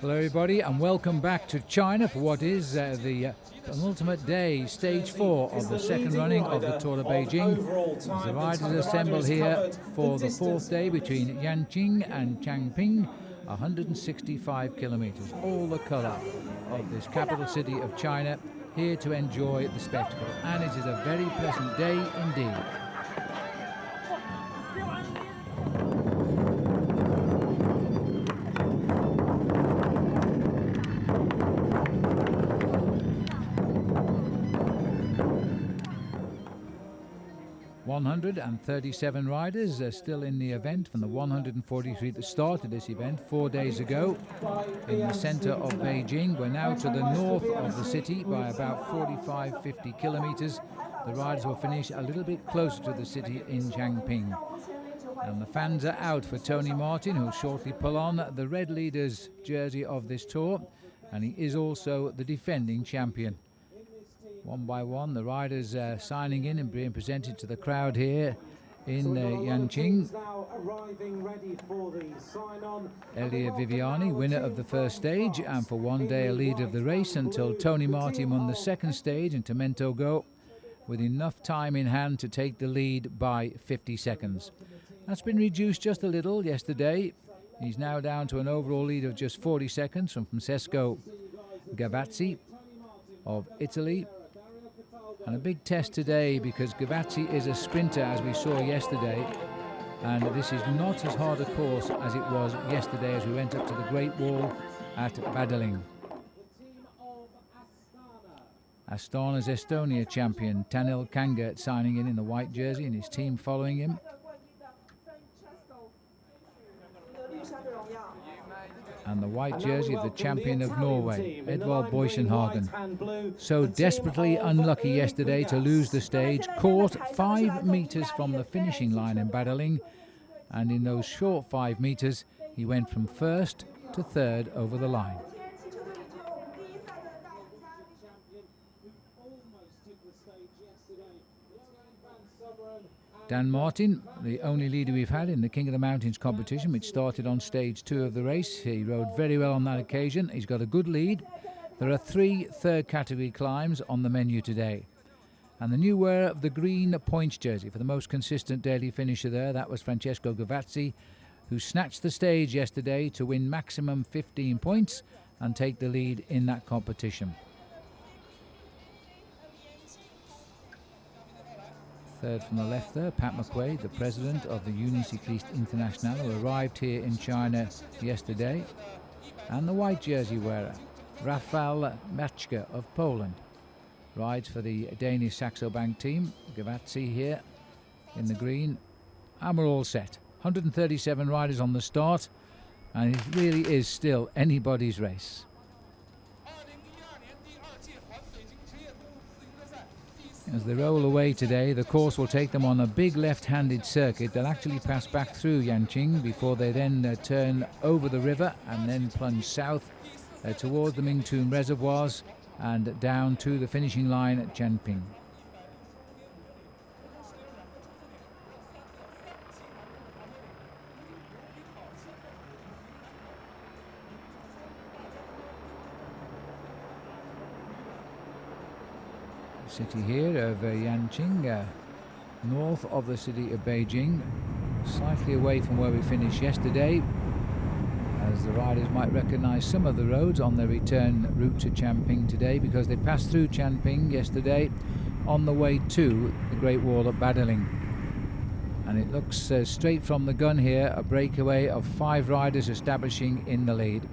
Hello everybody and welcome back to China for what is the penultimate day, stage 4 of the second running of the Tour of Beijing. As the riders assemble here for the fourth day between Yanqing and Changping, 165 kilometers, all the color of this capital city of China, here to enjoy the spectacle. And it is a very pleasant day indeed. 137 riders are still in the event from the 143 that started this event 4 days ago in the center of Beijing. We're now to the north of the city by about 45-50 kilometers. The riders will finish a little bit closer to the city in Changping. And the fans are out for Tony Martin, who'll shortly pull on the red leader's jersey of this tour, and he is also the defending champion. One by one, the riders signing in and being presented to the crowd here in Yanqing. Elia Viviani, winner of the first stage, and for one day a leader of the race until Tony Martin won the second stage and Tomento Go with enough time in hand to take the lead by 50 seconds. That's been reduced just a little yesterday. He's now down to an overall lead of just 40 seconds from Francesco Gavazzi of Italy. And a big test today because Gavazzi is a sprinter, as we saw yesterday, and this is not as hard a course as it was yesterday as we went up to the Great Wall at Badaling. Astana's Estonia champion Tanil Kanga signing in the white jersey and his team following him. And the white jersey of the champion of Norway, Edvald Boasson Hagen. So desperately unlucky yesterday to lose the stage, caught 5 meters from the finishing line in Badaling, and in those short 5 meters he went from first to third over the line. Dan Martin, the only leader we've had in the King of the Mountains competition, which started on stage 2 of the race. He rode very well on that occasion. He's got a good lead. There are 3 third category climbs on the menu today. And the new wearer of the green points jersey for the most consistent daily finisher there, that was Francesco Gavazzi, who snatched the stage yesterday to win maximum 15 points and take the lead in that competition. Third from the left there, Pat McQuaid, the president of the Union Cycliste Internationale, who arrived here in China yesterday. And the white jersey wearer, Rafał Maczka of Poland, rides for the Danish Saxo Bank team. Gavazzi here in the green. And we're all set. 137 riders on the start, and it really is still anybody's race. As they roll away today, the course will take them on a big left-handed circuit. They'll actually pass back through Yanqing before they then turn over the river and then plunge south towards the Mingtun reservoirs and down to the finishing line at Changping. City here of Yanqing, north of the city of Beijing, slightly away from where we finished yesterday, as the riders might recognize some of the roads on their return route to Changping today, because they passed through Changping yesterday on the way to the Great Wall at Badaling. And it looks straight from the gun here, a breakaway of 5 riders establishing in the lead.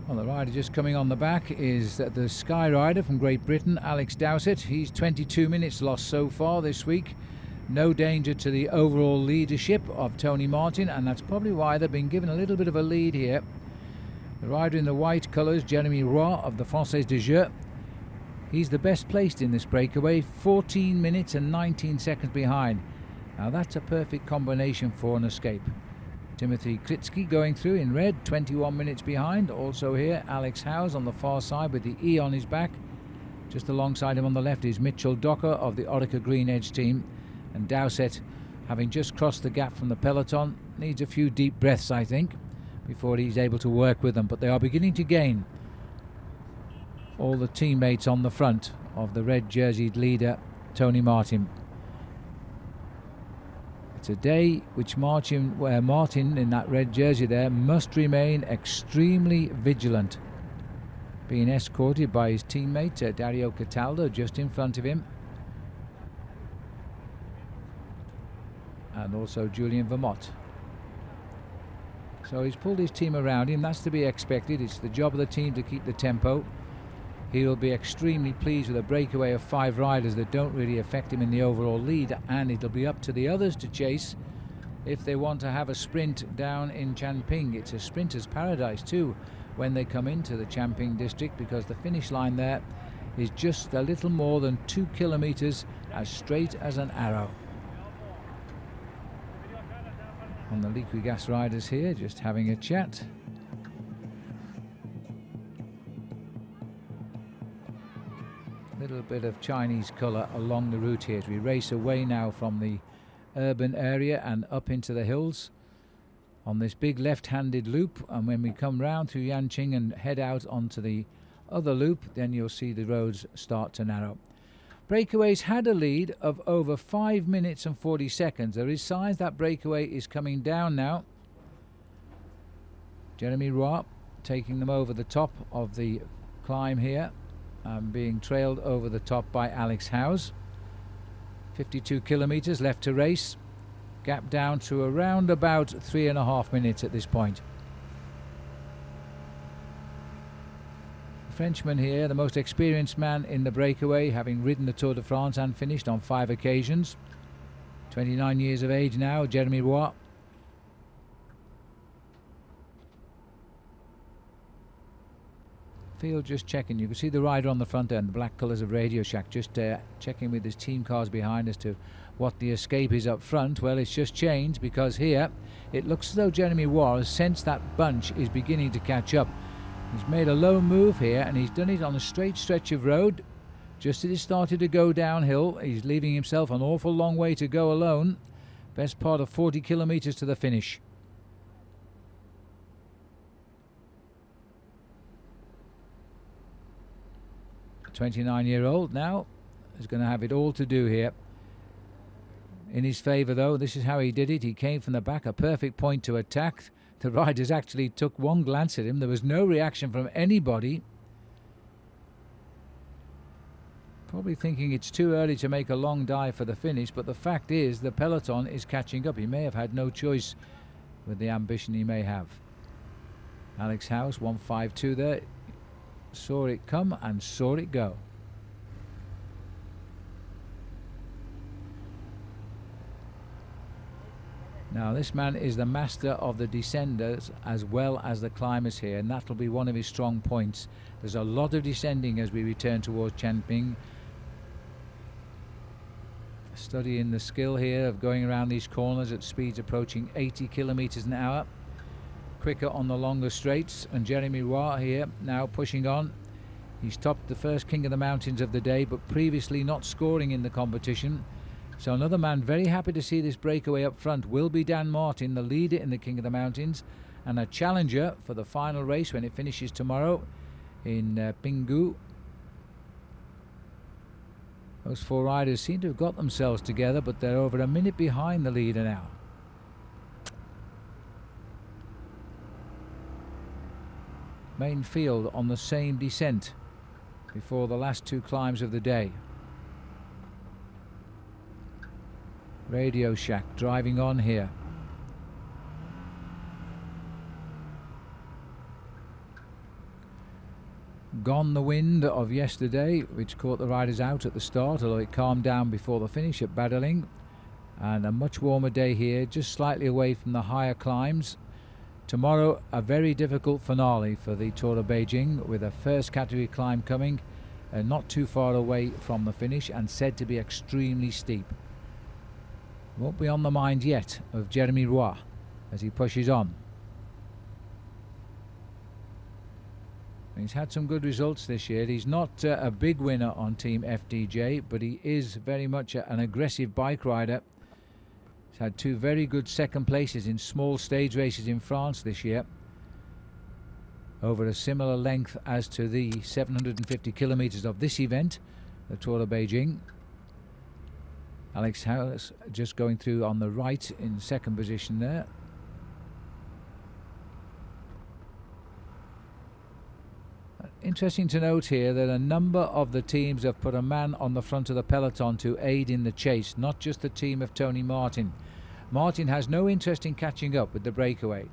Well, the rider just coming on the back is the Sky rider from Great Britain, Alex Dowsett. He's 22 minutes lost so far this week. No danger to the overall leadership of Tony Martin, and that's probably why they've been given a little bit of a lead here. The rider in the white colours, Jeremy Roy of the Française des Jeux. He's the best placed in this breakaway, 14 minutes and 19 seconds behind. Now that's a perfect combination for an escape. Timothy Kritsky going through in red, 21 minutes behind. Also here, Alex Howes on the far side with the E on his back. Just alongside him on the left is Mitchell Docker of the Orica Green Edge team. And Dowsett, having just crossed the gap from the peloton, needs a few deep breaths, I think. before he's able to work with them. But they are beginning to gain, all the teammates on the front of the red jerseyed leader, Tony Martin. It's a day where Martin in that red jersey there must remain extremely vigilant, being escorted by his teammate Dario Cataldo just in front of him, and also Julian Vermont. So he's pulled his team around him. That's to be expected. It's the job of the team to keep the tempo. He'll be extremely pleased with a breakaway of 5 riders that don't really affect him in the overall lead, and it'll be up to the others to chase if they want to have a sprint down in Changping. It's a sprinter's paradise too when they come into the Changping district, because the finish line there is just a little more than 2 kilometers as straight as an arrow. On the Liquigas riders here, just having a chat. Little bit of Chinese colour along the route here as we race away now from the urban area and up into the hills on this big left-handed loop, and when we come round through Yanqing and head out onto the other loop, then you'll see the roads start to narrow. Breakaway's had a lead of over 5 minutes and 40 seconds. There is signs that Breakaway is coming down now. Jeremy Roy taking them over the top of the climb here, being trailed over the top by Alex Howes. 52 kilometres left to race. Gap down to around about 3.5 minutes at this point. The Frenchman here, the most experienced man in the breakaway, having ridden the Tour de France and finished on 5 occasions. 29 years of age now, Jeremy Roy. Field just checking. You can see the rider on the front end, the black colours of Radio Shack, just checking with his team cars behind as to what the escape is up front. Well, it's just changed, because here it looks as though Jeremy Roy has sensed that bunch is beginning to catch up. He's made a low move here, and he's done it on a straight stretch of road. Just as it started to go downhill, he's leaving himself an awful long way to go alone. Best part of 40 kilometres to the finish. The 29-year-old now is going to have it all to do here. In his favour, though, this is how he did it. He came from the back, a perfect point to attack. The riders actually took one glance at him. There was no reaction from anybody. Probably thinking it's too early to make a long dive for the finish, but the fact is the peloton is catching up. He may have had no choice with the ambition he may have. Alex Howes, 1:52 there. Saw it come and saw it go. Now this man is the master of the descenders as well as the climbers here, and that'll be one of his strong points. There's a lot of descending as we return towards Changping. Studying the skill here of going around these corners at speeds approaching 80 kilometers an hour. Quicker on the longer straights, and Jeremy Roy here now pushing on. He's topped the first King of the Mountains of the day, but previously not scoring in the competition. So another man very happy to see this breakaway up front will be Dan Martin, the leader in the King of the Mountains, and a challenger for the final race when it finishes tomorrow in Pinggu. Those 4 riders seem to have got themselves together, but they're over a minute behind the leader now. Main field on the same descent before the last 2 climbs of the day. Radio Shack driving on here. Gone the wind of yesterday, which caught the riders out at the start, although it calmed down before the finish at Badaling. And a much warmer day here, just slightly away from the higher climbs. Tomorrow, a very difficult finale for the Tour of Beijing, with a first category climb coming not too far away from the finish and said to be extremely steep. Won't be on the mind yet of Jeremy Roy as he pushes on. He's had some good results this year. He's not a big winner on Team FDJ, but he is very much an aggressive bike rider. He's had 2 very good second places in small stage races in France this year. over a similar length as to the 750 kilometers of this event, the Tour of Beijing. Alex House just going through on the right in second position there. Interesting to note here that a number of the teams have put a man on the front of the peloton to aid in the chase, not just the team of Tony Martin. Martin has no interest in catching up with the Breakaway.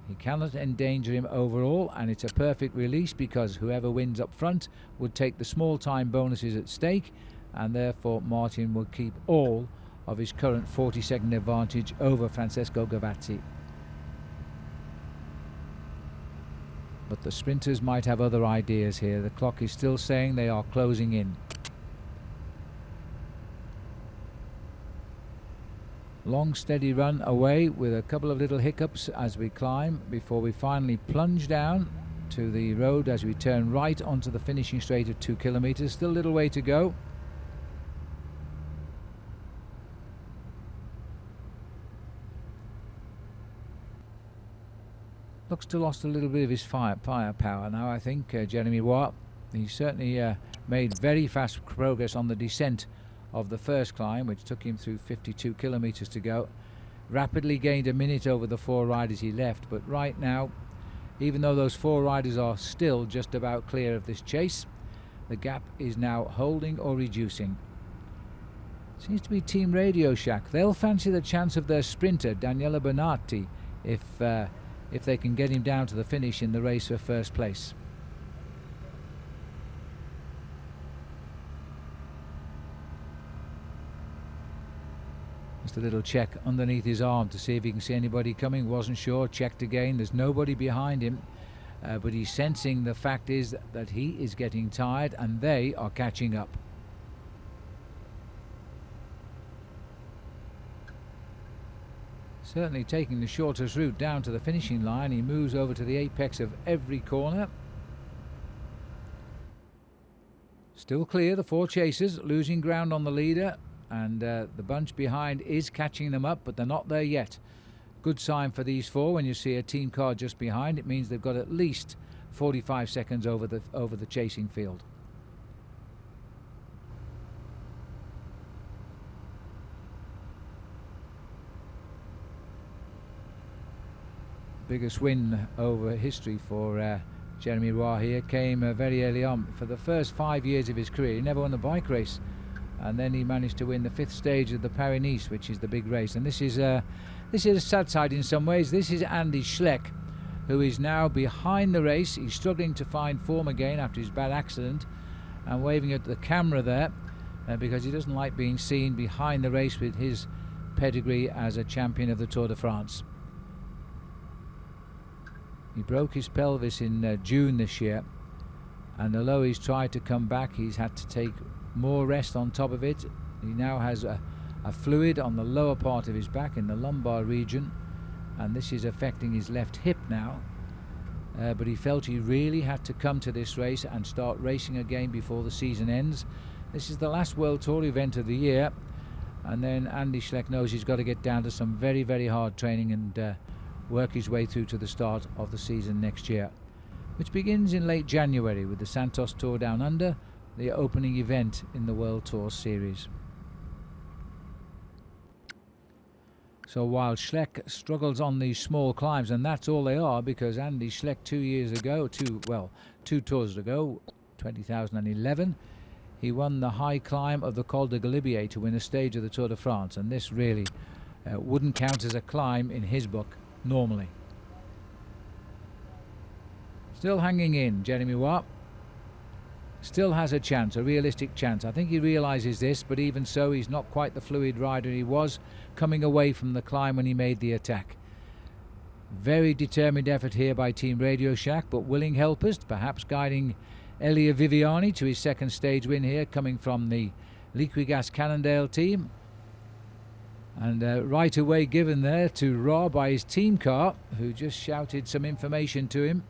He cannot endanger him overall, and it's a perfect release because whoever wins up front would take the small time bonuses at stake, and therefore Martin will keep all of his current 40-second advantage over Francesco Gavazzi. But the sprinters might have other ideas here. The clock is still saying they are closing in. Long steady run away with a couple of little hiccups as we climb before we finally plunge down to the road as we turn right onto the finishing straight of 2 kilometers. Still a little way to go. Looks to lost a little bit of his firepower now, I think, Jeremy Roy. He certainly made very fast progress on the descent of the first climb, which took him through 52 kilometers to go. Rapidly gained a minute over the 4 riders he left, but right now, even though those 4 riders are still just about clear of this chase, the gap is now holding or reducing. Seems to be Team Radio Shack. They'll fancy the chance of their sprinter, Daniele Bernati, if they can get him down to the finish in the race for first place. Just a little check underneath his arm to see if he can see anybody coming. Wasn't sure. Checked again. There's nobody behind him, but he's sensing the fact is that he is getting tired and they are catching up. Certainly taking the shortest route down to the finishing line. He moves over to the apex of every corner. Still clear, the 4 chasers, losing ground on the leader, and the bunch behind is catching them up, but they're not there yet. Good sign for these 4 when you see a team car just behind. It means they've got at least 45 seconds over the chasing field. Biggest win over history for Jeremy Roy here came very early on. For the first 5 years of his career, he never won a bike race, and then he managed to win the 5th stage of the Paris-Nice, which is the big race. And this is a sad side in some ways. This is Andy Schleck, who is now behind the race. He's struggling to find form again after his bad accident, and waving at the camera there because he doesn't like being seen behind the race with his pedigree as a champion of the Tour de France. He broke his pelvis in June this year, and although he's tried to come back, he's had to take more rest on top of it. He now has a fluid on the lower part of his back in the lumbar region, and this is affecting his left hip now. But he felt he really had to come to this race and start racing again before the season ends. This is the last World Tour event of the year, and then Andy Schleck knows he's got to get down to some very, very hard training and work his way through to the start of the season next year, which begins in late January with the Santos Tour Down Under, the opening event in the World Tour series. So while Schleck struggles on these small climbs, and that's all they are, because Andy Schleck 2 years ago, 2 tours ago, 2011, he won the high climb of the Col de Galibier to win a stage of the Tour de France, and this really wouldn't count as a climb in his book normally. Still hanging in, Jeremy Roy. Still has a chance, a realistic chance. I think he realises this, but even so, he's not quite the fluid rider he was coming away from the climb when he made the attack. Very determined effort here by Team Radio Shack, but willing helpers, perhaps guiding Elia Viviani to his 2nd stage win here, coming from the Liquigas Cannondale team. And right away given there to Roy by his team car, who just shouted some information to him.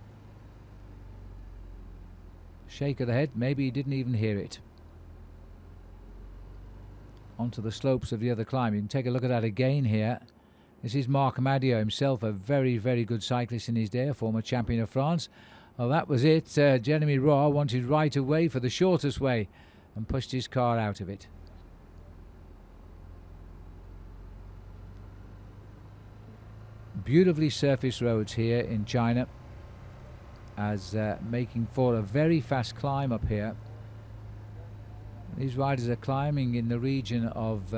Shake of the head, maybe he didn't even hear it. Onto the slopes of the other climb. You can take a look at that again here. This is Marc Amadio himself, a very, very good cyclist in his day, a former champion of France. Well, that was it. Jeremy Roy wanted right away for the shortest way and pushed his car out of it. Beautifully surfaced roads here in China, as making for a very fast climb up here. These riders are climbing in the region of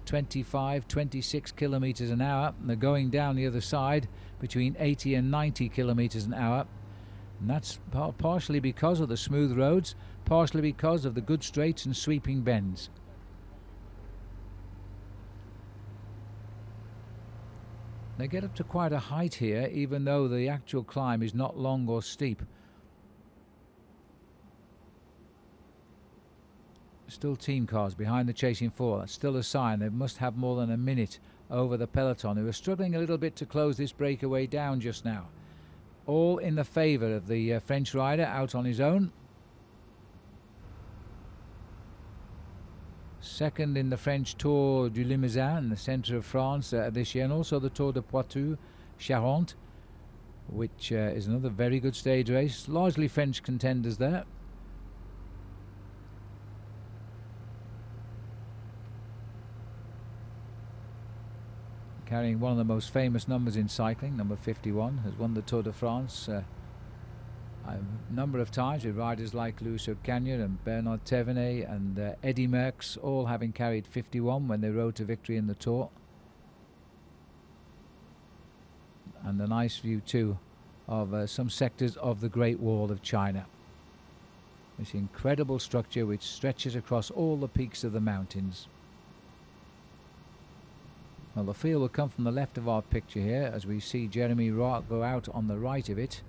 25, 26 kilometers an hour, and they're going down the other side between 80 and 90 kilometers an hour. And that's partially because of the smooth roads, partially because of the good straights and sweeping bends. They get up to quite a height here, even though the actual climb is not long or steep. Still team cars behind the chasing four. That's still a sign they must have more than a minute over the peloton, who are struggling a little bit to close this breakaway down just now. All in the favour of the French rider out on his own. Second in the French Tour du Limousin in the centre of France this year, and also the Tour de Poitou-Charentes, which is another very good stage race. Largely French contenders there. Carrying one of the most famous numbers in cycling, number 51, has won the Tour de France a number of times with riders like Louis Ocaña and Bernard Thévenet and Eddy Merckx, all having carried 51 when they rode to victory in the Tour. And a nice view too of some sectors of the Great Wall of China. This incredible structure which stretches across all the peaks of the mountains. Well, the field will come from the left of our picture here as we see Jeremy Roy go out on the right of it.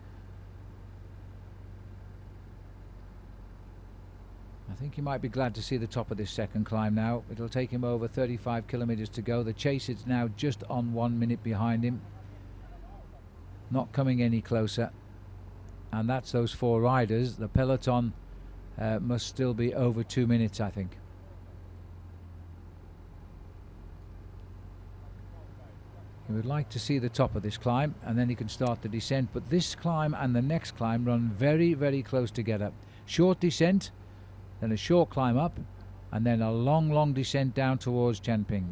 I think he might be glad to see the top of this second climb now. It'll take him over 35 kilometers to go. The chase is now just on 1 minute behind him. Not coming any closer. And that's those four riders. The peloton must still be over 2 minutes, I think. He would like to see the top of this climb, and then he can start the descent. But this climb and the next climb run very, very close together. Short descent, then a short climb up, and then a long, long descent down towards Changping.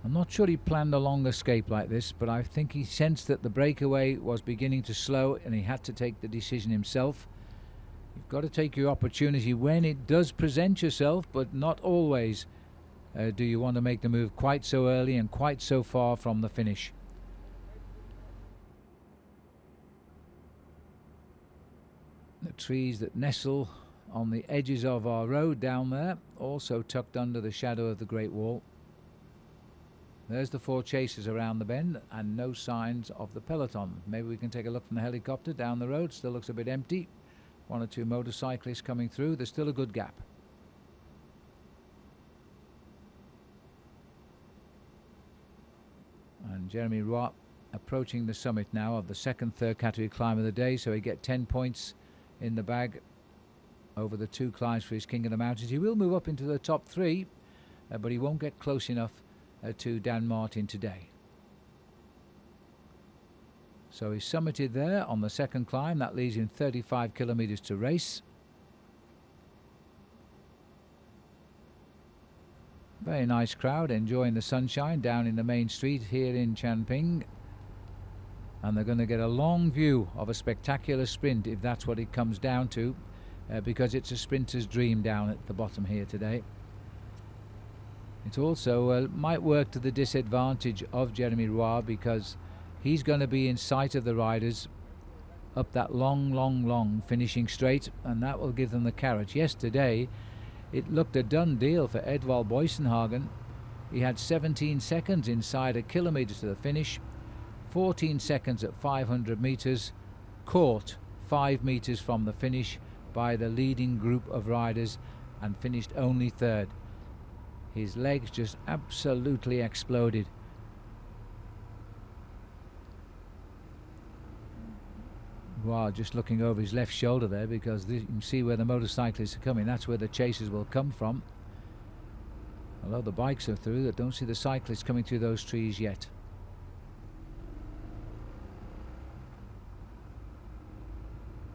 I'm not sure he planned a long escape like this, but I think he sensed that the breakaway was beginning to slow and he had to take the decision himself. You've got to take your opportunity when it does present yourself, but not always do you want to make the move quite so early and quite so far from the finish. The trees that nestle on the edges of our road down there, also tucked under the shadow of the Great Wall. There's the four chasers around the bend and no signs of the peloton. Maybe we can take a look from the helicopter down the road. Still looks a bit empty. One or two motorcyclists coming through. There's still a good gap. And Jeremy Roy approaching the summit now of the second, third category climb of the day. So he get 10 points in the bag over the two climbs for his King of the Mountains. He will move up into the top three, but he won't get close enough to Dan Martin today. So he's summited there on the second climb. That leaves him 35 kilometers to race. Very nice crowd enjoying the sunshine down in the main street here in Changping. And they're going to get a long view of a spectacular sprint if that's what it comes down to, because it's a sprinter's dream down at the bottom here today. It also might work to the disadvantage of Jeremy Roy, because he's going to be in sight of the riders up that long finishing straight, and that will give them the carrot. Yesterday it looked a done deal for Edvald Boysenhagen. He had 17 seconds inside a kilometre to the finish, 14 seconds at 500 metres, caught 5 metres from the finish by the leading group of riders, and finished only third. His legs just absolutely exploded. Well, just looking over his left shoulder there, because you can see where the motorcyclists are coming. That's where the chasers will come from. Although the bikes are through, I don't see the cyclists coming through those trees yet.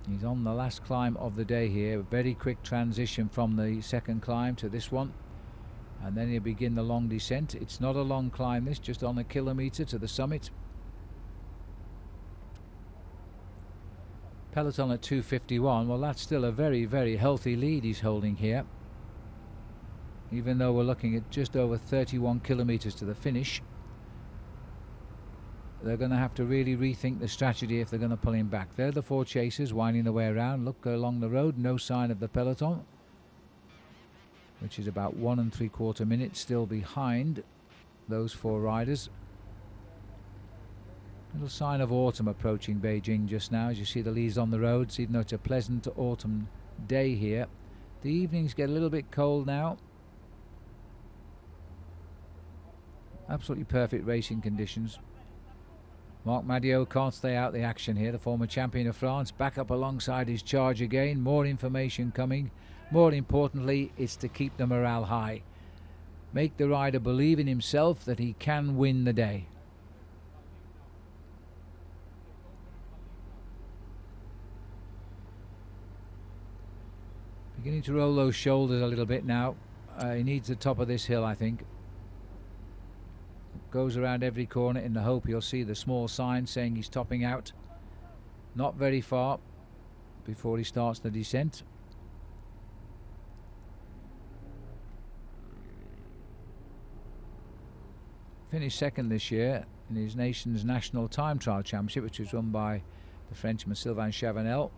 He's on the last climb of the day here. Very quick transition from the second climb to this one. And then he'll begin the long descent. It's not a long climb, this, just on a kilometre to the summit. Peloton at 2:51. Well, that's still a very, very healthy lead he's holding here. Even though we're looking at just over 31 kilometres to the finish. They're going to have to really rethink the strategy if they're going to pull him back. They're the four chasers winding their way around. Look along the road, no sign of the peloton, which is about 1 3/4 minutes still behind those four riders. Little sign of autumn approaching Beijing just now as you see the leaves on the roads, even though it's a pleasant autumn day here. The evenings get a little bit cold now. Absolutely perfect racing conditions. Marc Madiot can't stay out the action here. The former champion of France back up alongside his charge again. More information coming. More importantly, it's to keep the morale high. Make the rider believe in himself that he can win the day. Beginning to roll those shoulders a little bit now. He needs the top of this hill, I think. Goes around every corner in the hope you'll see the small sign saying he's topping out. Not very far before he starts the descent. Finished second this year in his nation's national time trial championship, which was run by the Frenchman Sylvain Chavanel,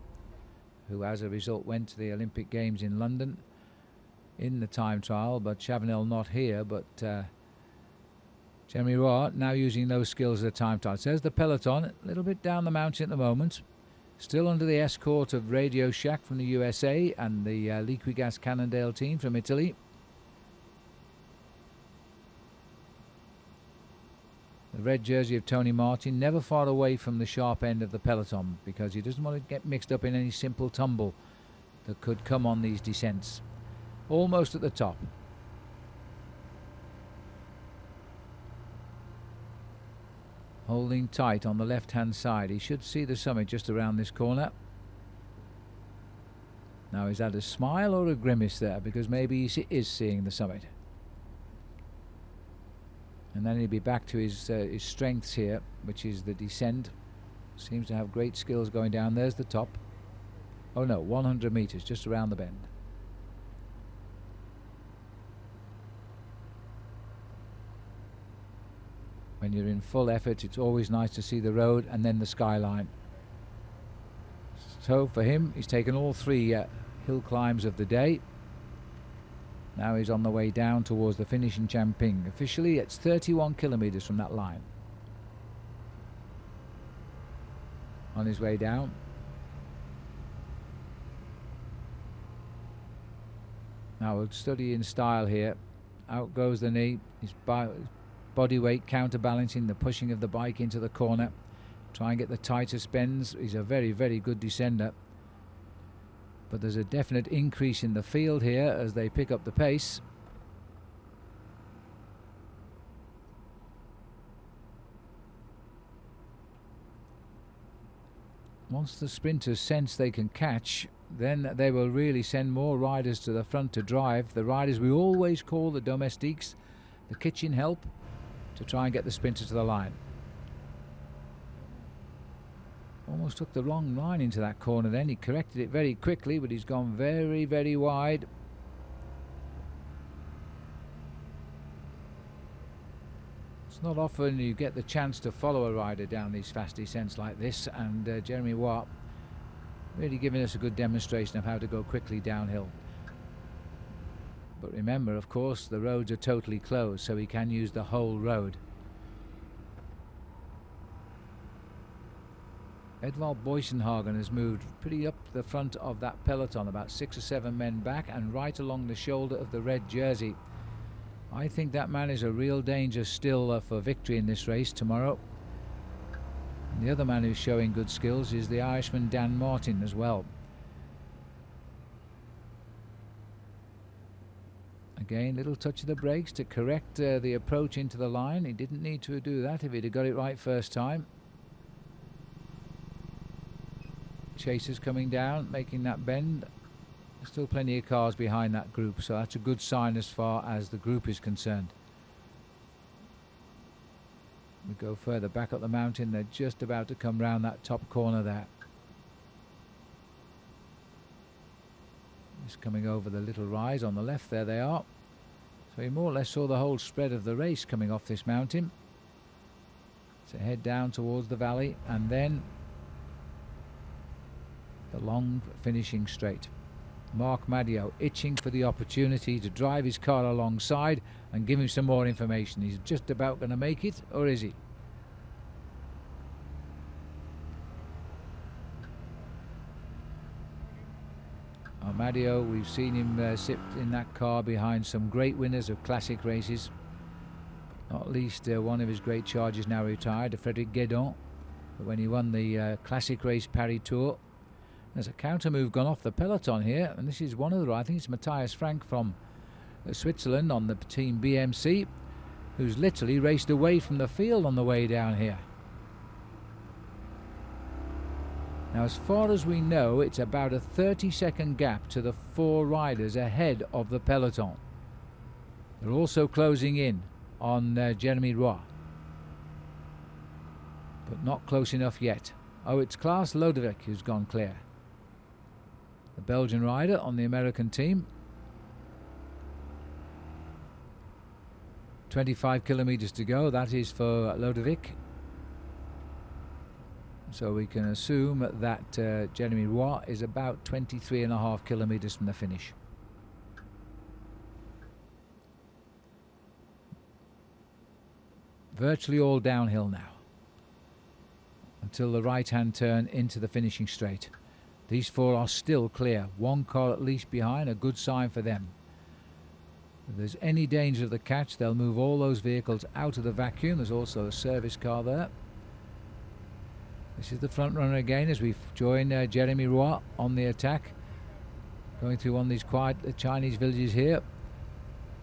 who as a result went to the Olympic Games in London in the time trial, but Chavanel not here, but Jeremy Roy now using those skills at the time trial. There's the peloton, a little bit down the mountain at the moment, still under the escort of Radio Shack from the USA and the Liquigas Cannondale team from Italy. The red jersey of Tony Martin, never far away from the sharp end of the peloton because he doesn't want to get mixed up in any simple tumble that could come on these descents. Almost at the top. Holding tight on the left hand side. He should see the summit just around this corner. Now is that a smile or a grimace there? Because maybe he is seeing the summit. And then he'll be back to his strengths here, which is the descent. Seems to have great skills going down. There's the top. Oh no, 100 meters just around the bend. When you're in full effort, it's always nice to see the road and then the skyline. So for him, he's taken all three hill climbs of the day. Now he's on the way down towards the finish in Changping. Officially, it's 31 kilometers from that line. On his way down. Now we'll study in style here. Out goes the knee. His body weight counterbalancing the pushing of the bike into the corner. Try and get the tighter spins. He's a very, very good descender. But there's a definite increase in the field here as they pick up the pace. Once the sprinters sense they can catch, then they will really send more riders to the front to drive. The riders we always call the domestiques, the kitchen help, to try and get the sprinter to the line. Almost took the wrong line into that corner then. He corrected it very quickly, but he's gone very, very wide. It's not often you get the chance to follow a rider down these fast descents like this, and Jeremy Watt really giving us a good demonstration of how to go quickly downhill. But remember, of course, the roads are totally closed, so he can use the whole road. Edvald Boysenhagen has moved pretty up the front of that peloton, about 6 or 7 men back and right along the shoulder of the red jersey. I think that man is a real danger still for victory in this race tomorrow. The other man who's showing good skills is the Irishman Dan Martin as well. Again, little touch of the brakes to correct the approach into the line. He didn't need to do that if he'd have got it right first time. Chasers coming down, making that bend. There's still plenty of cars behind that group, so that's a good sign as far as the group is concerned. We go further back up the mountain. They're just about to come round that top corner there. Just coming over the little rise on the left, there they are. So you more or less saw the whole spread of the race coming off this mountain. So head down towards the valley and then the long finishing straight. Mark Madio itching for the opportunity to drive his car alongside and give him some more information. He's just about going to make it, or is he? Madio, we've seen him sit in that car behind some great winners of classic races. Not least one of his great charges now retired, Frederic Guédon, when he won the classic race Paris Tour. There's a counter move gone off the peloton here, and this is one of the, I think it's Matthias Frank from Switzerland on the team BMC, who's literally raced away from the field on the way down here. Now, as far as we know, it's about a 30-second gap to the 4 riders ahead of the peloton. They're also closing in on Jeremy Roy, but not close enough yet. Oh, it's Klaas Lodewijk who's gone clear. The Belgian rider on the American team. 25 kilometers to go, that is for Lodewijk. So we can assume that Jeremy Roy is about 23.5 kilometers from the finish. Virtually all downhill now until the right-hand turn into the finishing straight. These 4 are still clear. 1 car at least behind, a good sign for them. If there's any danger of the catch, they'll move all those vehicles out of the vacuum. There's also a service car there. This is the front runner again as we join Jeremy Roy on the attack. Going through one of these quiet Chinese villages here.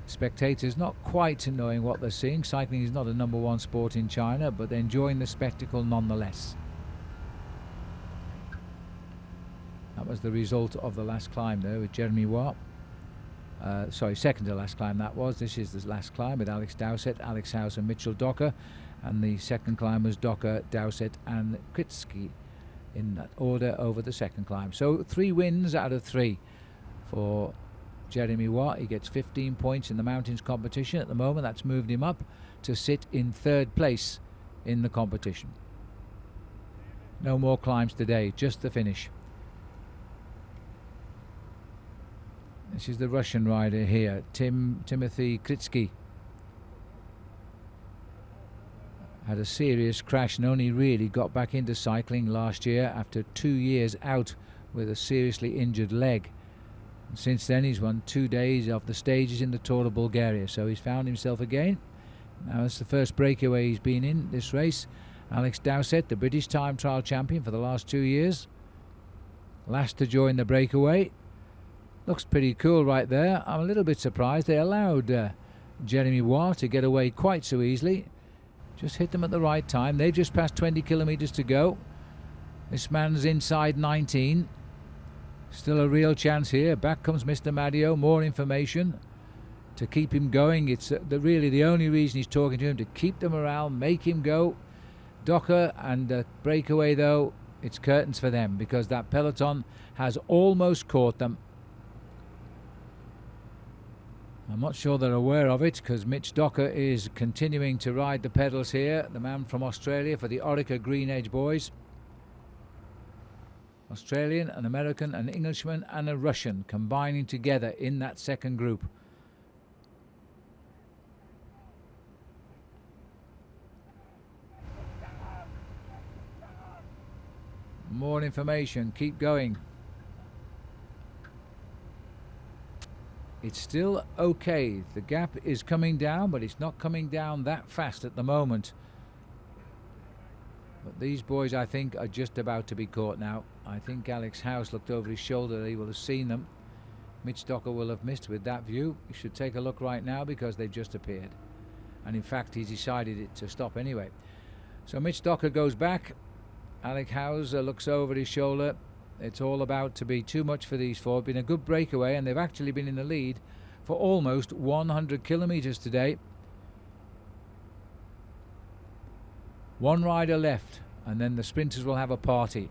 Spectators not quite knowing what they're seeing. Cycling is not a #1 sport in China, but enjoying the spectacle nonetheless. That was the result of the last climb there with Jeremy Roy. Sorry, second to last climb that was. This is the last climb with Alex Dowsett, Alex House and Mitchell Docker. And the second climb was Docker, Dowsett and Kritsky in that order over the second climb. So 3 wins out of 3 for Jeremy Roy. He gets 15 points in the mountains competition at the moment. That's moved him up to sit in 3rd place in the competition. No more climbs today, just the finish. This is the Russian rider here, Timothy Kritsky. Had a serious crash and only really got back into cycling last year after 2 years out with a seriously injured leg. And since then he's won 2 days of the stages in the Tour of Bulgaria, so he's found himself again. Now it's the first breakaway he's been in this race. Alex Dowsett, the British time trial champion for the last 2 years. Last to join the breakaway. Looks pretty cool right there. I'm a little bit surprised they allowed Jeremy Roy to get away quite so easily. Just hit them at the right time. They've just passed 20 kilometers to go. This man's inside 19. Still a real chance here. Back comes Mr. Madio. More information to keep him going. It's really the only reason he's talking to him, to keep the morale, make him go. Docker and Breakaway, though, it's curtains for them because that peloton has almost caught them. I'm not sure they're aware of it because Mitch Docker is continuing to ride the pedals here, the man from Australia for the Orica Green Edge boys. Australian, an American, an Englishman and a Russian combining together in that second group. More information, keep going. It's still okay. The gap is coming down, but it's not coming down that fast at the moment. But these boys, I think, are just about to be caught now. I think Alex House looked over his shoulder. He will have seen them. Mitch Docker will have missed with that view. You should take a look right now because they've just appeared. And in fact, he's decided it to stop anyway. So Mitch Docker goes back. Alex House looks over his shoulder. It's all about to be too much for these four. It's been a good breakaway, and they've actually been in the lead for almost 100 kilometres today. One rider left, and then the sprinters will have a party.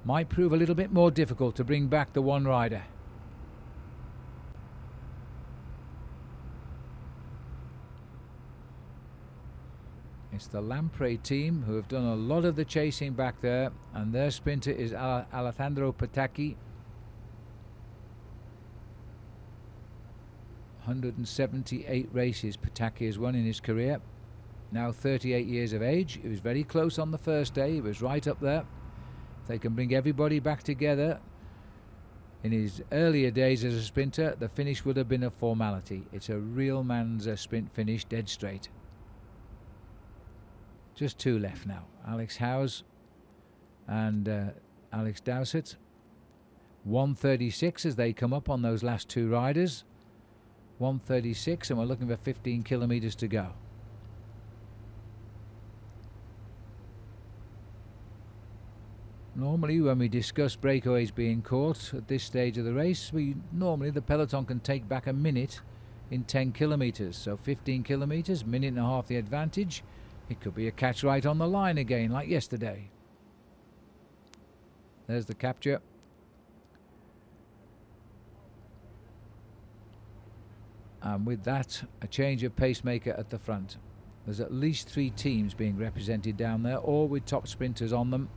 Might prove a little bit more difficult to bring back the one rider. It's the Lamprey team who have done a lot of the chasing back there, and their sprinter is Alejandro Pataki. 178 races Pataki has won in his career. Now 38 years of age. He was very close on the first day. He was right up there. If they can bring everybody back together. In his earlier days as a sprinter, the finish would have been a formality. It's a real man's sprint finish, dead straight. Just two left now. Alex Howes and Alex Dowsett. 1:36 as they come up on those last two riders. 1:36, and we're looking for 15 kilometres to go. Normally when we discuss breakaways being caught at this stage of the race, normally the peloton can take back a minute in 10 kilometres. So 15 kilometres, minute and a half the advantage. It could be a catch right on the line again, like yesterday. There's the capture. And with that, a change of pacemaker at the front. There's at least 3 teams being represented down there, all with top sprinters on them.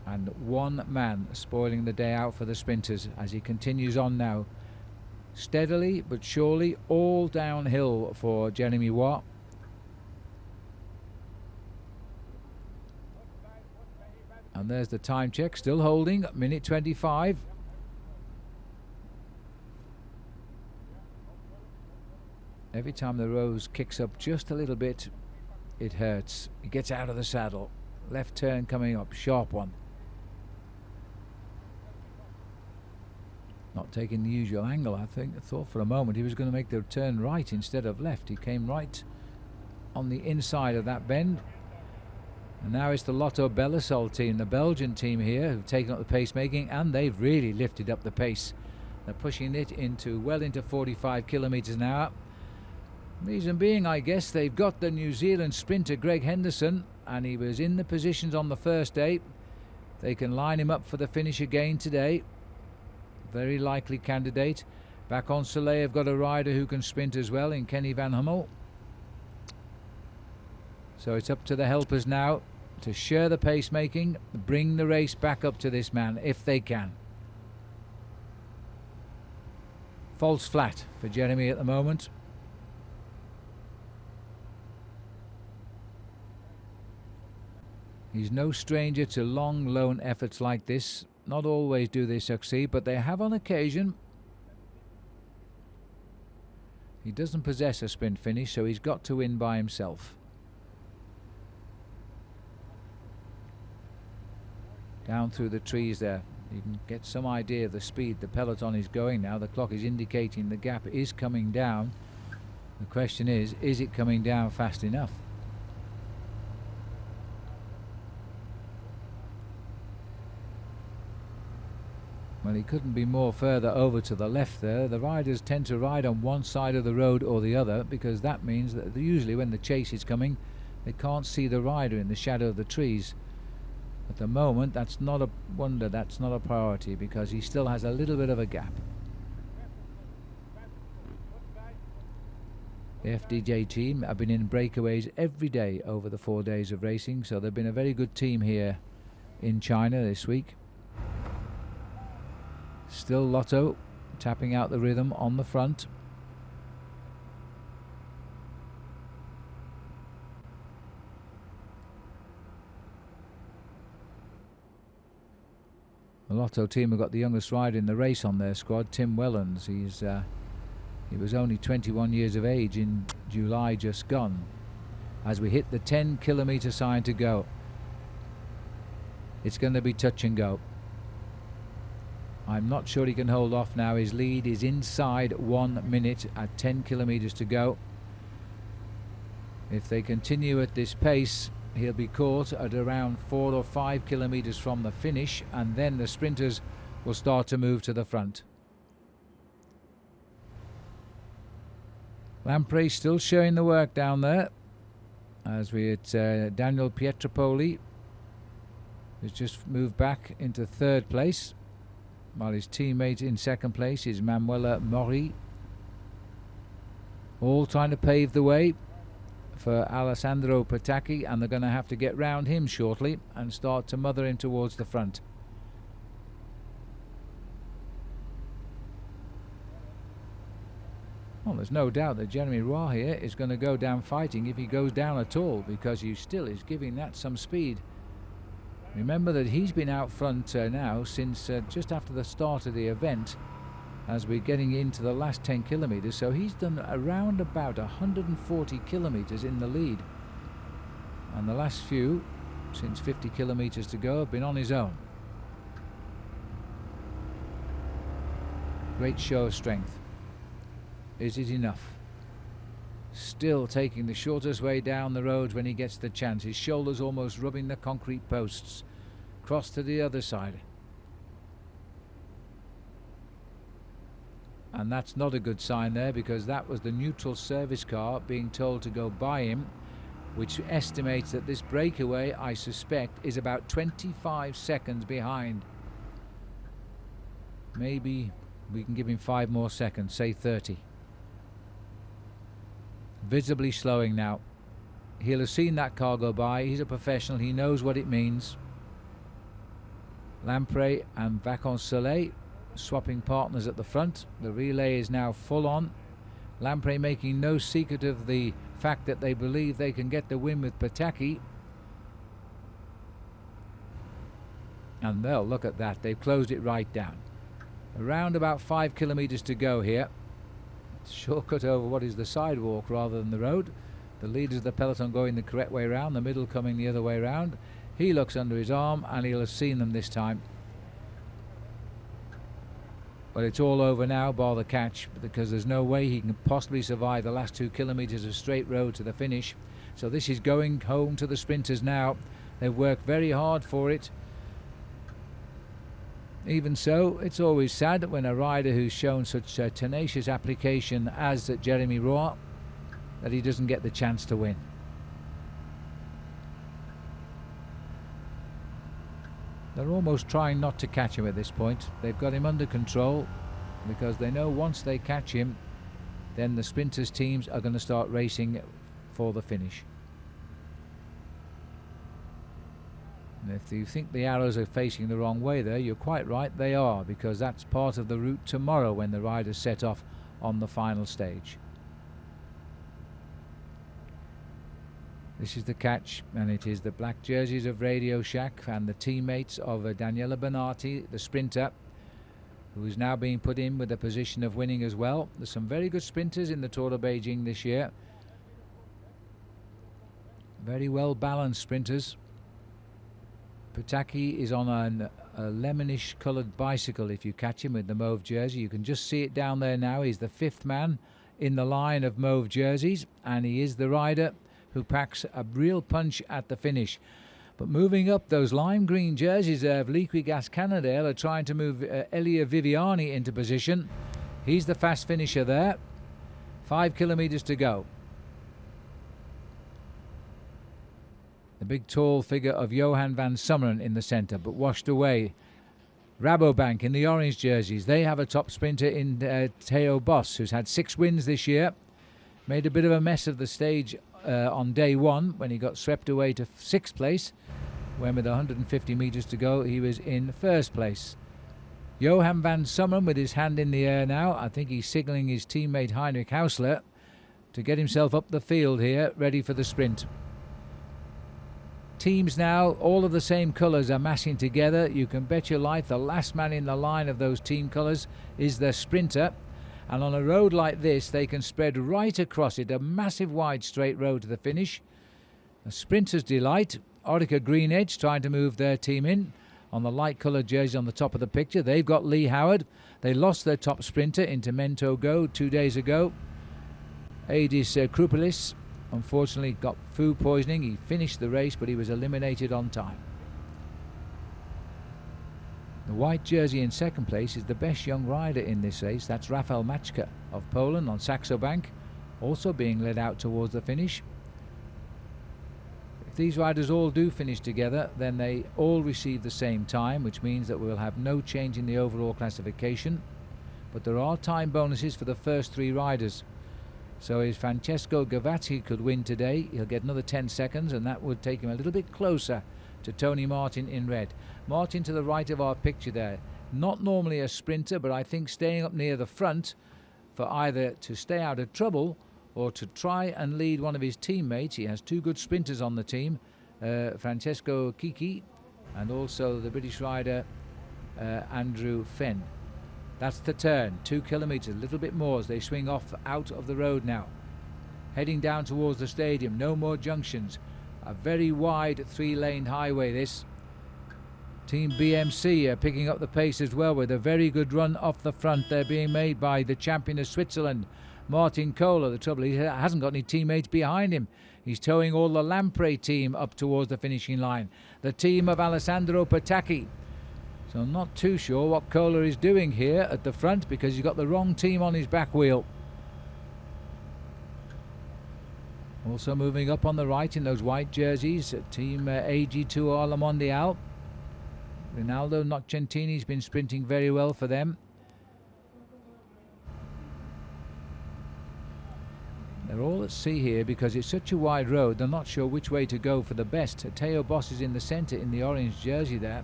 And one man spoiling the day out for the sprinters as he continues on now. Steadily but surely, all downhill for Jeremy Watt. And there's the time check, still holding, minute 25. Every time the rose kicks up just a little bit, it hurts. He gets out of the saddle. Left turn coming up, sharp one. Not taking the usual angle, I think. I thought for a moment he was going to make the turn right instead of left. He came right on the inside of that bend. And now it's the Lotto Belisol team, the Belgian team here, who've taken up the pacemaking, and they've really lifted up the pace. They're pushing it well into 45 kilometres an hour. Reason being, I guess, they've got the New Zealand sprinter Greg Henderson, and he was in the positions on the first day. They can line him up for the finish again today. Very likely candidate. Back on Soleil, have got a rider who can sprint as well in Kenny Van Hummel. So it's up to the helpers now to share the pacemaking, bring the race back up to this man if they can. False flat for Jeremy at the moment. He's no stranger to long, lone efforts like this. Not always do they succeed, but they have on occasion. He doesn't possess a sprint finish, so he's got to win by himself. Down through the trees there. You can get some idea of the speed the peloton is going now. The clock is indicating the gap is coming down. The question is it coming down fast enough? Well, he couldn't be more further over to the left there. The riders tend to ride on one side of the road or the other, because that means that usually when the chase is coming, they can't see the rider in the shadow of the trees. At the moment, that's not a wonder, that's not a priority, because he still has a little bit of a gap. The FDJ team have been in breakaways every day over the 4 days of racing, so they've been a very good team here in China this week. Still Lotto tapping out the rhythm on the front. The Lotto team have got the youngest rider in the race on their squad, Tim Wellens. He was only 21 years of age in July just gone. as we hit the 10-kilometre sign to go. It's going to be touch and go. I'm not sure he can hold off now. His lead is inside 1 minute at 10 kilometres to go. If they continue at this pace, he'll be caught at around 4 or 5 kilometres from the finish, and then the sprinters will start to move to the front. Lamprey still showing the work down there, as we had Daniel Pietropoli, who's just moved back into third place, while his teammate in second place is Manuela Mori. All trying to pave the way for Alessandro Patacchi, and they're going to have to get round him shortly and start to mother him towards the front. Well, there's no doubt that Jeremy Roy here is going to go down fighting if he goes down at all, because he still is giving that some speed. Remember that he's been out front now since just after the start of the event, as we're getting into the last 10 kilometres, so he's done around about 140 kilometres in the lead, and the last few, since 50 kilometres to go, have been on his own. Great show of strength. Is it enough? Still taking the shortest way down the road when he gets the chance, his shoulders almost rubbing the concrete posts. Cross to the other side. And that's not a good sign there, because that was the neutral service car being told to go by him, which estimates that this breakaway, I suspect, is about 25 seconds behind. Maybe we can give him 5 more seconds, say 30. Visibly slowing now. He'll have seen that car go by. He's a professional. He knows what it means. Lamprey and Vacansoleil swapping partners at the front. The relay is now full on. Lamprey making no secret of the fact that they believe they can get the win with Patacchi. And they'll look at that. They've closed it right down. Around about 5 kilometres to go here. Shortcut over what is the sidewalk rather than the road. The leaders of the peloton going the correct way round, the middle coming the other way round. He looks under his arm and he'll have seen them this time. But it's all over now, bar the catch, because there's no way he can possibly survive the last 2 kilometres of straight road to the finish. So this is going home to the sprinters now. They've worked very hard for it. Even so, it's always sad when a rider who's shown such a tenacious application as Jeremy Roy, that he doesn't get the chance to win. They're almost trying not to catch him at this point. They've got him under control, because they know once they catch him, then the sprinters' teams are going to start racing for the finish. And if you think the arrows are facing the wrong way there, you're quite right, they are, because that's part of the route tomorrow when the riders set off on the final stage. This is the catch, and it is the black jerseys of Radio Shack and the teammates of Daniela Benatti, the sprinter, who is now being put in with a position of winning as well. There's some very good sprinters in the Tour of Beijing this year. Very well balanced sprinters. Patacchi is on a lemonish coloured bicycle if you catch him with the mauve jersey. You can just see it down there now. He's the 5th man in the line of mauve jerseys, and he is the rider who packs a real punch at the finish. But moving up, those lime green jerseys of Liquigas Cannondale are trying to move Elia Viviani into position. He's the fast finisher there. 5 kilometres to go. The big tall figure of Johan van Summeren in the centre, but washed away. Rabobank in the orange jerseys. They have a top sprinter in Theo Bos, who's had 6 wins this year. Made a bit of a mess of the stage on day 1 when he got swept away to 6th place, when with 150 metres to go he was in 1st place. Johan van Summeren with his hand in the air now. I think he's signalling his teammate Heinrich Hausler to get himself up the field here, ready for the sprint. Teams now, all of the same colours, are massing together. You can bet your life the last man in the line of those team colours is the sprinter. And on a road like this, they can spread right across it, a massive wide straight road to the finish. A sprinter's delight. Orica Green Edge trying to move their team in on the light coloured jersey on the top of the picture. They've got Lee Howard. They lost their top sprinter into Mento Go 2 days ago. Adis Krupelis unfortunately got food poisoning. He finished the race, but he was eliminated on time. The white jersey in second place is the best young rider in this race. That's Rafał Maćka of Poland on Saxo Bank, also being led out towards the finish. If these riders all do finish together, then they all receive the same time, which means that we'll have no change in the overall classification. But there are time bonuses for the first 3 riders. So if Francesco Gavazzi could win today, he'll get another 10 seconds, and that would take him a little bit closer to Tony Martin in red. Martin to the right of our picture there. Not normally a sprinter, but I think staying up near the front for either to stay out of trouble or to try and lead one of his teammates. He has 2 good sprinters on the team, Francesco Kiki and also the British rider Andrew Fenn. That's the turn, 2 kilometres, a little bit more as they swing off out of the road now. Heading down towards the stadium, no more junctions. A very wide 3-lane highway this. Team BMC are picking up the pace as well with a very good run off the front. They're being made by the champion of Switzerland, Martin Kohler. The trouble is he hasn't got any teammates behind him. He's towing all the Lampre team up towards the finishing line. The team of Alessandro Patacchi. So I'm not too sure what Kohler is doing here at the front because he's got the wrong team on his back wheel. Also moving up on the right in those white jerseys, Team AG2R Le Mondial. Ronaldo Nocentini's been sprinting very well for them. They're all at sea here because it's such a wide road, they're not sure which way to go for the best. Teo Boss is in the centre in the orange jersey there.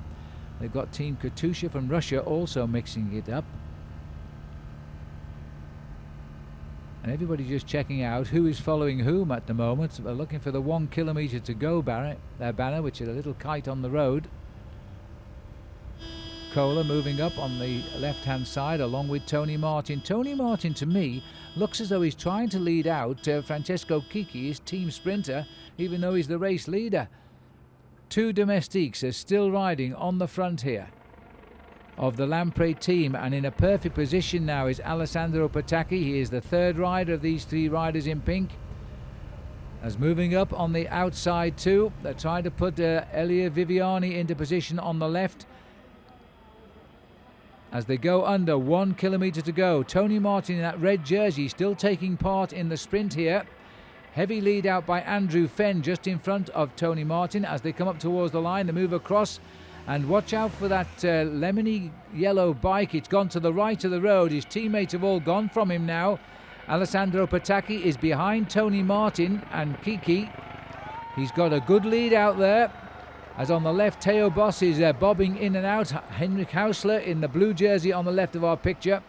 They've got Team Katusha from Russia also mixing it up. And everybody's just checking out who is following whom at the moment. We're looking for the 1 kilometre to go banner, which is a little kite on the road. Kohler moving up on the left-hand side along with Tony Martin. Tony Martin, to me, looks as though he's trying to lead out Francesco Kiki, his team sprinter, even though he's the race leader. 2 domestiques are still riding on the front here of the Lampre team, and in a perfect position now is Alessandro Patacchi. He is the 3rd rider of these 3 riders in pink. As moving up on the outside too, they're trying to put Elia Viviani into position on the left. As they go under 1 kilometre to go, Tony Martin in that red jersey still taking part in the sprint here. Heavy lead out by Andrew Fenn just in front of Tony Martin as they come up towards the line. They move across, and watch out for that lemony yellow bike. It's gone to the right of the road. His teammates have all gone from him now. Alessandro Patacchi is behind Tony Martin and Kiki. He's got a good lead out there. As on the left, Teo Boss is bobbing in and out. Henrik Hausler in the blue jersey on the left of our picture.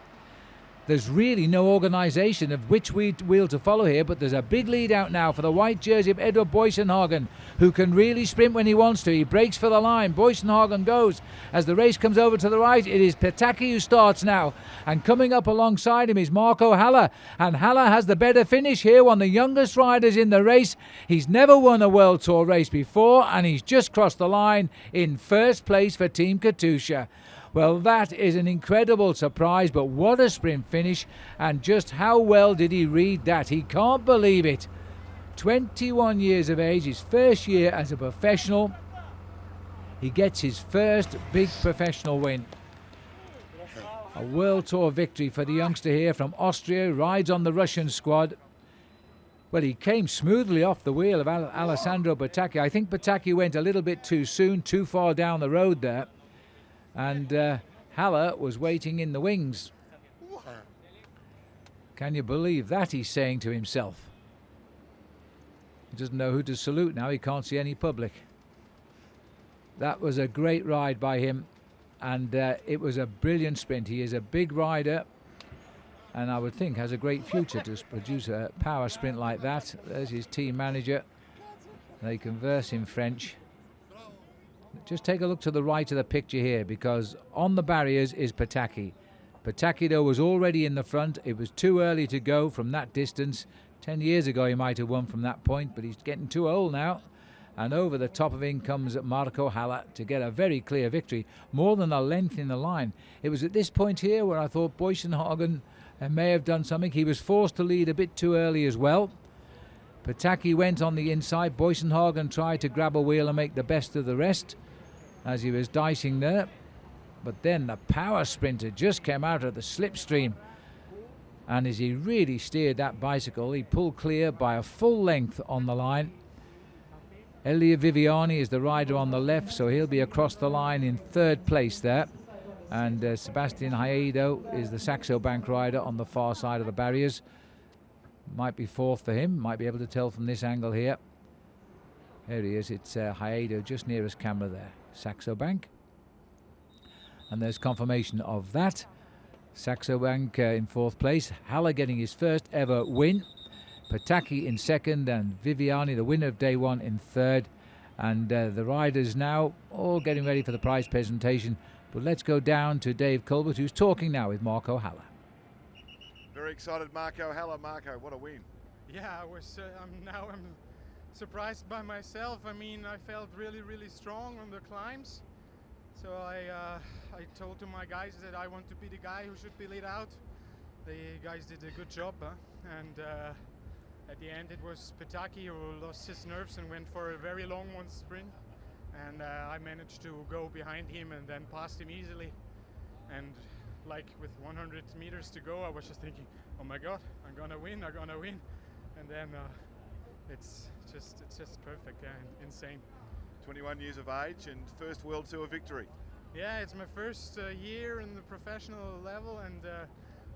There's really no organisation of which wheel to follow here, but there's a big lead out now for the white jersey of Edward Boysenhagen, who can really sprint when he wants to. He breaks for the line. Boysenhagen goes. As the race comes over to the right, it is Patacchi who starts now. And coming up alongside him is Marco Haller. And Haller has the better finish here, one of the youngest riders in the race. He's never won a World Tour race before, and he's just crossed the line in first place for Team Katusha. Well, that is an incredible surprise, but what a sprint finish, and just how well did he read that? He can't believe it. 21 years of age, his first year as a professional. He gets his first big professional win. A World Tour victory for the youngster here from Austria, rides on the Russian squad. Well, he came smoothly off the wheel of Alessandro Patacchi. I think Patacchi went a little bit too soon, too far down the road there. And Haller was waiting in the wings. Can you believe that, he's saying to himself. He doesn't know who to salute now, he can't see any public. That was a great ride by him, and it was a brilliant sprint. He is a big rider, and I would think has a great future to produce a power sprint like that. There's his team manager. They converse in French. Just take a look to the right of the picture here, because on the barriers is Patacchi. Patacchi, though, was already in the front. It was too early to go from that distance. 10 years ago he might have won from that point, but he's getting too old now. And over the top of him comes Marco Haller to get a very clear victory, more than a length in the line. It was at this point here where I thought Boysenhagen may have done something. He was forced to lead a bit too early as well. Pataki went on the inside. Boysenhagen tried to grab a wheel and make the best of the rest as he was dicing there. But then the power sprinter just came out of the slipstream. And as he really steered that bicycle, he pulled clear by a full length on the line. Elia Viviani is the rider on the left, so he'll be across the line in third place there. And Sebastian Haedo is the Saxo Bank rider on the far side of the barriers. Might be fourth for him, might be able to tell from this angle here. There he is, it's Haedo just near his camera there. Saxo Bank. And there's confirmation of that. Saxo Bank in fourth place. Haller getting his first ever win. Pataki in second, and Viviani, the winner of day one, in third. And the riders now all getting ready for the prize presentation. But let's go down to Dave Colbert, who's talking now with Marco Haller. Very excited, Marco Haller. Marco, what a win. Yeah, I'm surprised by myself. I mean, I felt really strong on the climbs. So I told to my guys that I want to be the guy who should be lead out. The guys did a good job, and at the end it was Pataki who lost his nerves and went for a very long one sprint. And I managed to go behind him and then passed him easily. And like with 100 meters to go, I was just thinking, oh my God, I'm gonna win. And then it's just perfect and insane. 21 years of age and first World Tour victory. Yeah, it's my first year in the professional level, and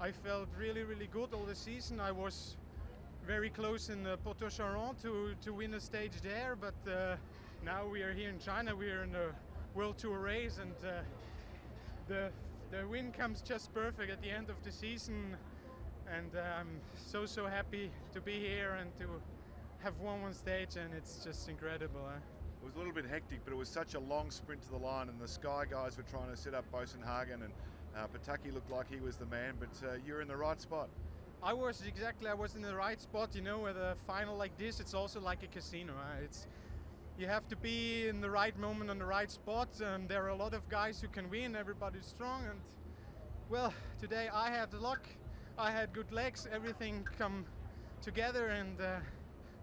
I felt really good all the season. I was very close in Poitou-Charentes to win a stage there, but now we are here in China. We are in a World Tour race, and the win comes just perfect at the end of the season, and I'm so happy to be here and to have won one stage, and it's just incredible. It was a little bit hectic, but it was such a long sprint to the line, and the Sky guys were trying to set up Boysenhagen, and Pataki looked like he was the man, but you're in the right spot. I was in the right spot. You know, with a final like this, it's also like a casino. You have to be in the right moment on the right spot, and there are a lot of guys who can win. Everybody's strong, and well, today I had the luck. I had good legs. Everything come together, and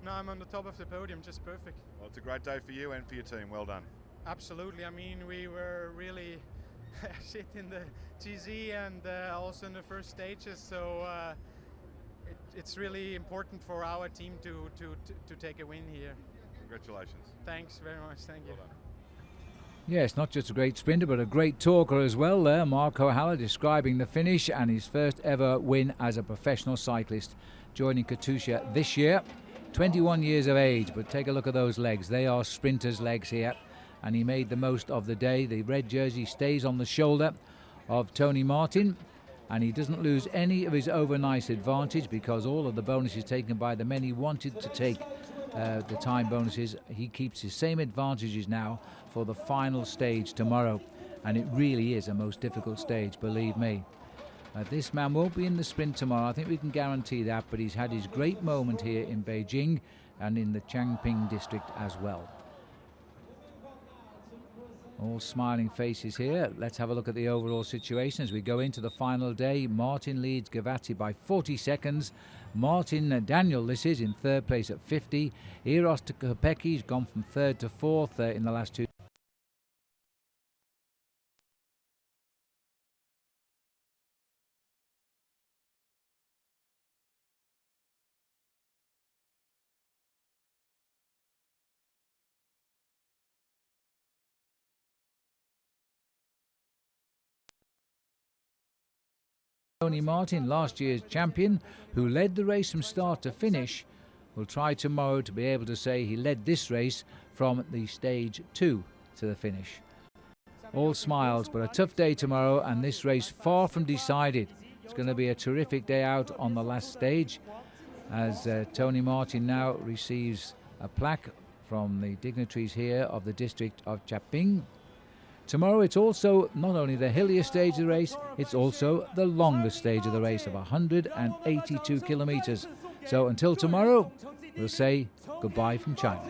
now I'm on the top of the podium, just perfect. Well, it's a great day for you and for your team. Well done. Absolutely. I mean, we were really shit in the GZ and also in the first stages, so it's really important for our team to take a win here. Congratulations. Thanks very much. Thank you. Well done. Yes, not just a great sprinter, but a great talker as well there. Marco Haller describing the finish and his first ever win as a professional cyclist, joining Katusha this year. 21 years of age, but take a look at those legs. They are sprinter's legs here, and he made the most of the day. The red jersey stays on the shoulder of Tony Martin, and he doesn't lose any of his overnight advantage because all of the bonuses taken by the men he wanted to take the time bonuses. He keeps his same advantages now for the final stage tomorrow, and it really is a most difficult stage, believe me. This man won't be in the sprint tomorrow, I think we can guarantee that, but he's had his great moment here in Beijing and in the Changping district as well. All smiling faces here. Let's have a look at the overall situation as we go into the final day. Martin leads Gavati by 40 seconds. Daniel, this is, in third place at 50. Eros Kopecky has gone from third to fourth in the last two. Tony Martin, last year's champion, who led the race from start to finish, will try tomorrow to be able to say he led this race from the stage 2 to the finish. All smiles, but a tough day tomorrow, and this race far from decided. It's going to be a terrific day out on the last stage, as Tony Martin now receives a plaque from the dignitaries here of the district of Changping. Tomorrow it's also not only the hilliest stage of the race, it's also the longest stage of the race of 182 kilometres. So until tomorrow, we'll say goodbye from China.